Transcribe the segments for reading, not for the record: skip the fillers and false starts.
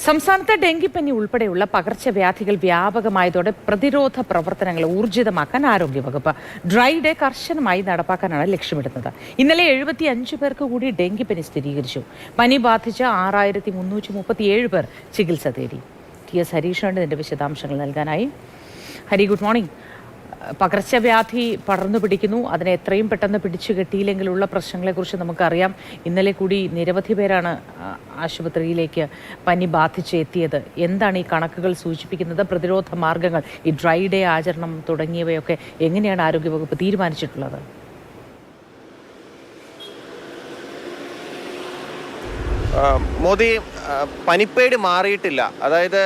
സംസ്ഥാനത്തെ ഡെങ്കിപ്പനി ഉൾപ്പെടെയുള്ള പകർച്ചവ്യാധികൾ വ്യാപകമായതോടെ പ്രതിരോധ പ്രവർത്തനങ്ങൾ ഊർജിതമാക്കാൻ ആരോഗ്യവകുപ്പ് ഡ്രൈ ഡേ കർശനമായി നടപ്പാക്കാനാണ് ലക്ഷ്യമിടുന്നത്. ഇന്നലെ 75 പേർക്ക് കൂടി ഡെങ്കിപ്പനി സ്ഥിരീകരിച്ചു. പനി ബാധിച്ച 6337 പേർ ചികിത്സ തേടി. TS ഹരീഷാണ് ഇതിന്റെ വിശദാംശങ്ങൾ നൽകാനായി. Hari, good morning. പകർച്ചവ്യാധി പടർന്നു പിടിക്കുന്നു. അതിനെ എത്രയും പെട്ടെന്ന് പിടിച്ചു കെട്ടിയില്ലെങ്കിലുള്ള പ്രശ്നങ്ങളെക്കുറിച്ച് നമുക്കറിയാം. ഇന്നലെ കൂടി നിരവധി പേരാണ് ആശുപത്രിയിലേക്ക് പനി ബാധിച്ചെത്തിയത്. എന്താണ് ഈ കണക്കുകൾ സൂചിപ്പിക്കുന്നത്? പ്രതിരോധ മാർഗങ്ങൾ, ഈ ഡ്രൈ ഡേ ആചരണം തുടങ്ങിയവയൊക്കെ എങ്ങനെയാണ് ആരോഗ്യവകുപ്പ് തീരുമാനിച്ചിട്ടുള്ളത്? മോദി, പനിപ്പേടി മാറിയിട്ടില്ല. അതായത്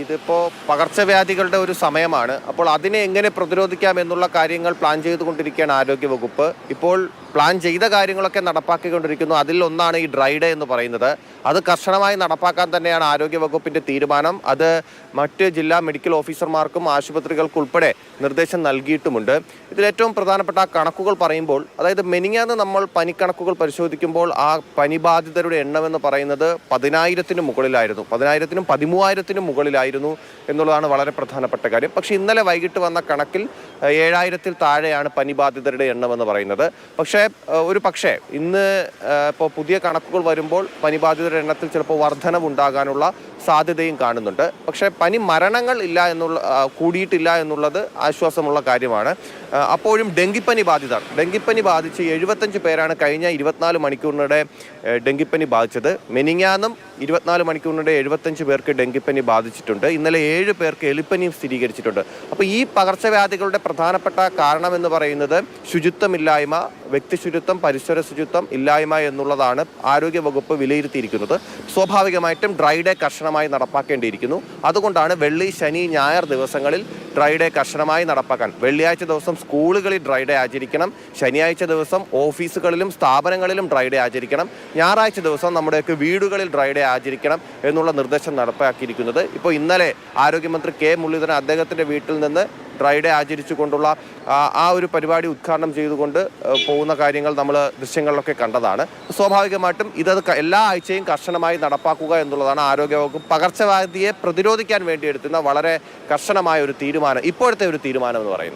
ഇതിപ്പോൾ പകർച്ചവ്യാധികളുടെ ഒരു സമയമാണ്. അപ്പോൾ അതിനെ എങ്ങനെ പ്രതിരോധിക്കാം എന്നുള്ള കാര്യങ്ങൾ പ്ലാൻ ചെയ്തുകൊണ്ടിരിക്കുകയാണ് ആരോഗ്യവകുപ്പ്. ഇപ്പോൾ പ്ലാൻ ചെയ്ത കാര്യങ്ങളൊക്കെ നടപ്പാക്കിക്കൊണ്ടിരിക്കുന്നു. അതിൽ ഒന്നാണ് ഈ ഡ്രൈ ഡേ എന്ന് പറയുന്നത്. അത് കർശനമായി നടപ്പാക്കാൻ തന്നെയാണ് ആരോഗ്യവകുപ്പിൻ്റെ തീരുമാനം. അത് മറ്റ് ജില്ലാ മെഡിക്കൽ ഓഫീസർമാർക്കും ആശുപത്രികൾക്കുൾപ്പെടെ നിർദ്ദേശം നൽകിയിട്ടുമുണ്ട്. ഇതിലേറ്റവും പ്രധാനപ്പെട്ട കണക്കുകൾ പറയുമ്പോൾ, അതായത് മെനിങ്ങാന്ന് നമ്മൾ പനിക്കണക്കുകൾ പരിശോധിക്കുമ്പോൾ ആ പനിബാധിതരുടെ എണ്ണമെന്ന് പറയുന്നത് 10,000-ന് മുകളിലായിരുന്നു. 10,000-നും 13,000-നും മുകളിലായിരുന്നു എന്നുള്ളതാണ് വളരെ പ്രധാനപ്പെട്ട കാര്യം. പക്ഷേ ഇന്നലെ വൈകിട്ട് വന്ന കണക്കിൽ 7,000-ൽ താഴെയാണ് പനിബാധിതരുടെ എണ്ണമെന്ന് പറയുന്നത്. പക്ഷേ ഇന്ന് ഇപ്പോൾ പുതിയ കണക്കുകൾ വരുമ്പോൾ പനിബാധിതരുടെ എണ്ണത്തിൽ ചിലപ്പോൾ വർധനവുണ്ടാകാനുള്ള സാധ്യതയും കാണുന്നുണ്ട്. പക്ഷേ പനി മരണങ്ങൾ കൂടിയിട്ടില്ല എന്നുള്ളത് ആശ്വാസമുള്ള കാര്യമാണ്. അപ്പോഴും ഡെങ്കിപ്പനി ബാധിച്ച് 75 പേരാണ് കഴിഞ്ഞ 24 മണിക്കൂറിനിടെ ഡെങ്കിപ്പനി ബാധിച്ചത്. മെനിങ്ങാന്നും 24 മണിക്കൂറിനിടെ 75 പേർക്ക് ഡെങ്കിപ്പനി ബാധിച്ചിട്ടുണ്ട്. ഇന്നലെ 7 പേർക്ക് എലിപ്പനിയും സ്ഥിരീകരിച്ചിട്ടുണ്ട്. അപ്പോൾ ഈ പകർച്ചവ്യാധികളുടെ പ്രധാനപ്പെട്ട കാരണമെന്ന് പറയുന്നത് ശുചിത്വമില്ലായ്മ, വ്യക്തിശുചിത്വം, പരിസര ശുചിത്വം ഇല്ലായ്മ എന്നുള്ളതാണ് ആരോഗ്യവകുപ്പ് വിലയിരുത്തിയിരിക്കുന്നത്. സ്വാഭാവികമായിട്ടും ഡ്രൈ ഡേ കർശനമായി നടപ്പാക്കേണ്ടിയിരിക്കുന്നു. അതുകൊണ്ടാണ് വെള്ളി, ശനി, ഞായർ ദിവസങ്ങളിൽ ഡ്രൈ ഡേ കർശനമായി നടപ്പാക്കാൻ. വെള്ളിയാഴ്ച ദിവസം സ്കൂളുകളിൽ ഡ്രൈ ഡേ ആചരിക്കണം. ശനിയാഴ്ച ദിവസം ഓഫീസുകളിലും സ്ഥാപനങ്ങളിലും ഡ്രൈ ഡേ ആചരിക്കണം. ഞായറാഴ്ച ദിവസം നമ്മുടെയൊക്കെ വീടുകളിൽ ഡ്രൈ ഡേ ആചരിക്കണം എന്നുള്ള നിർദ്ദേശം നടപ്പാക്കിയിരിക്കുന്നത്. ഇപ്പോൾ ഇന്നലെ ആരോഗ്യമന്ത്രി കെ മുരളീധരൻ അദ്ദേഹത്തിൻ്റെ വീട്ടിൽ നിന്ന് ഡ്രൈ ഡേ ആചരിച്ചുകൊണ്ടുള്ള ആ ഒരു പരിപാടി ഉദ്ഘാടനം ചെയ്തുകൊണ്ട് പോകുന്ന കാര്യങ്ങൾ നമ്മൾ ദൃശ്യങ്ങളിലൊക്കെ കണ്ടതാണ്. സ്വാഭാവികമായിട്ടും എല്ലാ ആഴ്ചയും കർശനമായി നടപ്പാക്കുക എന്നുള്ളതാണ് ആരോഗ്യവകുപ്പ് പകർച്ചവ്യാധിയെ പ്രതിരോധിക്കാൻ വേണ്ടി എടുക്കുന്ന വളരെ കർശനമായ ഒരു തീരുമാനം, ഇപ്പോഴത്തെ ഒരു തീരുമാനം എന്ന് പറയുന്നത്.